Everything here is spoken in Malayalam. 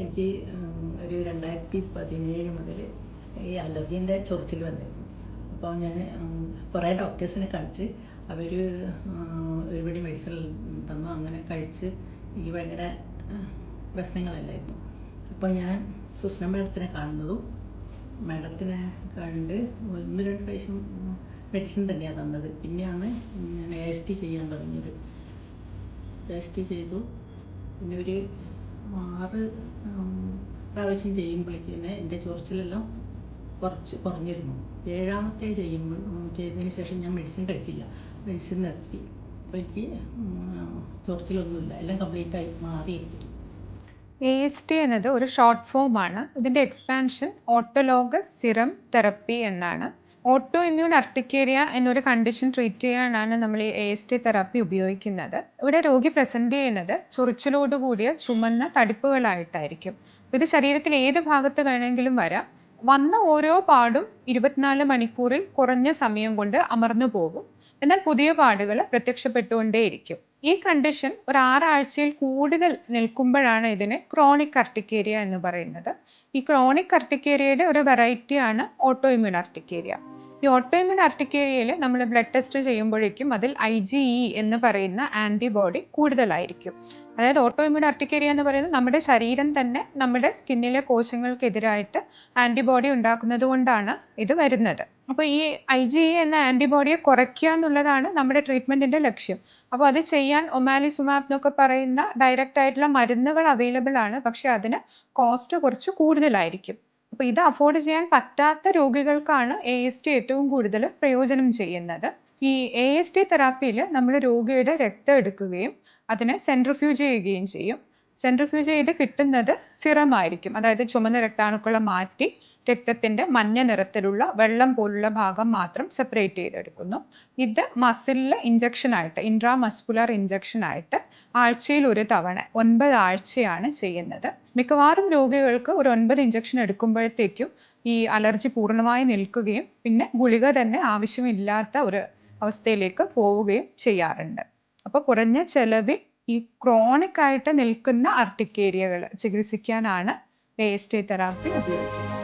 എനിക്ക് ഒരു 2017 മുതൽ ഈ അലർജീൻ്റെ ചൊറിച്ചിൽ വന്നിരുന്നു. അപ്പോൾ ഞാൻ കുറേ ഡോക്ടേഴ്സിനെ കാണിച്ച് അവർ ഒരുപടി മെഡിസിൻ തന്നു. അങ്ങനെ കഴിച്ച് എനിക്ക് ഭയങ്കര പ്രശ്നങ്ങളല്ലായിരുന്നു. അപ്പോൾ ഞാൻ സുസ്ന മാഡത്തിനെ കാണുന്നതും മാഡത്തിനെ കണ്ട് 1-2 പ്രാവശ്യം മെഡിസിൻ തന്നെയാണ് തന്നത്. പിന്നെയാണ് ഞാൻ AST ചെയ്യാൻ തുടങ്ങിയത്. AST ചെയ്തു. പിന്നെ ഒരു 6 പ്രാവശ്യം ചെയ്യുമ്പോഴേക്ക് തന്നെ എൻ്റെ ചൊറിച്ചിലെല്ലാം കുറച്ച് കുറഞ്ഞിരുന്നു. 7ാമത്തെ ചെയ്തതിന് ശേഷം ഞാൻ മെഡിസിൻ കഴിച്ചില്ല, മെഡിസിൻ നിർത്തി. അപ്പോൾ എനിക്ക് ചൊറിച്ചിലൊന്നുമില്ല, എല്ലാം കംപ്ലീറ്റായി മാറിയിരിക്കും. AST എന്നത് ഒരു ഷോർട്ട് ഫോം ആണ്. ഇതിൻ്റെ എക്സ്പാൻഷൻ ഓട്ടോലോഗസ് സിറം തെറപ്പി എന്നാണ്. ഓട്ടോ ഇമ്മ്യൂൺ അർട്ടിക്കേരിയ എന്നൊരു കണ്ടീഷൻ ട്രീറ്റ് ചെയ്യാനാണ് നമ്മൾ ഈ AST തെറാപ്പി ഉപയോഗിക്കുന്നത്. ഇവിടെ രോഗി പ്രസൻറ്റ് ചെയ്യുന്നത് ചൊറിച്ചിലോട് കൂടിയ ചുമന്ന തടിപ്പുകളായിട്ടായിരിക്കും. ഇത് ശരീരത്തിൽ ഏത് ഭാഗത്ത് വേണമെങ്കിലും വരാം. വന്ന ഓരോ പാടും 24 മണിക്കൂറിൽ കുറഞ്ഞ സമയം കൊണ്ട് അമർന്നു പോകും. എന്നാൽ പുതിയ പാടുകൾ പ്രത്യക്ഷപ്പെട്ടുകൊണ്ടേയിരിക്കും. ഈ കണ്ടീഷൻ ഒരു 6 ആഴ്ചയിൽ കൂടുതൽ നിൽക്കുമ്പോഴാണ് ഇതിനെ ക്രോണിക് അർട്ടിക്കേരിയ എന്ന് പറയുന്നത്. ഈ ക്രോണിക് അർട്ടിക്കേരിയയുടെ ഒരു വെറൈറ്റിയാണ് ഓട്ടോ ഇമ്മ്യൂൺ അർട്ടിക്കേരിയ. ഈ ഓട്ടോ ഇമ്മ്യൂൺ അർട്ടിക്കേരിയയിൽ നമ്മൾ ബ്ലഡ് ടെസ്റ്റ് ചെയ്യുമ്പോഴേക്കും അതിൽ IgE എന്ന് പറയുന്ന ആൻറ്റിബോഡി കൂടുതലായിരിക്കും. അതായത് ഓട്ടോ ഇമ്മ്യൂൺ അർട്ടിക്കേരിയ എന്ന് പറയുന്നത് നമ്മുടെ ശരീരം തന്നെ നമ്മുടെ സ്കിന്നിലെ കോശങ്ങൾക്കെതിരായിട്ട് ആൻറ്റിബോഡി ഉണ്ടാക്കുന്നത് കൊണ്ടാണ് ഇത് വരുന്നത്. അപ്പോൾ ഈ IgE എന്ന ആൻറ്റിബോഡിയെ കുറയ്ക്കുക എന്നുള്ളതാണ് നമ്മുടെ ട്രീറ്റ്മെൻറ്റിൻ്റെ ലക്ഷ്യം. അപ്പോൾ അത് ചെയ്യാൻ ഒമാലിസുമാബ് എന്നൊക്കെ പറയുന്ന ഡയറക്റ്റ് ആയിട്ടുള്ള മരുന്നുകൾ അവൈലബിൾ ആണ്. പക്ഷെ അതിന് കോസ്റ്റ് കുറച്ച് കൂടുതലായിരിക്കും. അപ്പോൾ ഇത് അഫോർഡ് ചെയ്യാൻ പറ്റാത്ത രോഗികൾക്കാണ് AST ഏറ്റവും കൂടുതൽ പ്രയോജനം ചെയ്യുന്നത്. ഈ AST തെറാപ്പിയിൽ നമ്മൾ രോഗിയുടെ രക്തം എടുക്കുകയും അതിനെ സെൻട്രിഫ്യൂജ് ചെയ്യുകയും ചെയ്യും. സെൻട്രിഫ്യൂജ് ചെയ്ത് കിട്ടുന്നത് സിറം ആയിരിക്കും. അതായത് ചുമന്ന രക്താണുക്കളെ മാറ്റി രക്തത്തിൻ്റെ മഞ്ഞ നിറത്തിലുള്ള വെള്ളം പോലുള്ള ഭാഗം മാത്രം സെപ്പറേറ്റ് ചെയ്തെടുക്കുന്നു. ഇത് മസിലിൽ ഇഞ്ചക്ഷനായിട്ട്, ഇൻട്രാമസ്കുലർ ഇഞ്ചക്ഷനായിട്ട് ആഴ്ചയിൽ ഒരു തവണ 9 ആഴ്ചയാണ് ചെയ്യുന്നത്. മിക്കവാറും രോഗികൾക്ക് ഒരു 9 ഇഞ്ചക്ഷൻ എടുക്കുമ്പോഴത്തേക്കും ഈ അലർജി പൂർണ്ണമായി നിൽക്കുകയും പിന്നെ ഗുളിക തന്നെ ആവശ്യമില്ലാത്ത ഒരു അവസ്ഥയിലേക്ക് പോവുകയും ചെയ്യാറുണ്ട്. അപ്പോൾ കുറഞ്ഞ ചെലവിൽ ഈ ക്രോണിക് ആയിട്ട് നിൽക്കുന്ന അർട്ടിക്കേരിയകൾ ചികിത്സിക്കാനാണ് AST തെറാപ്പി ഉപയോഗിക്കുന്നത്.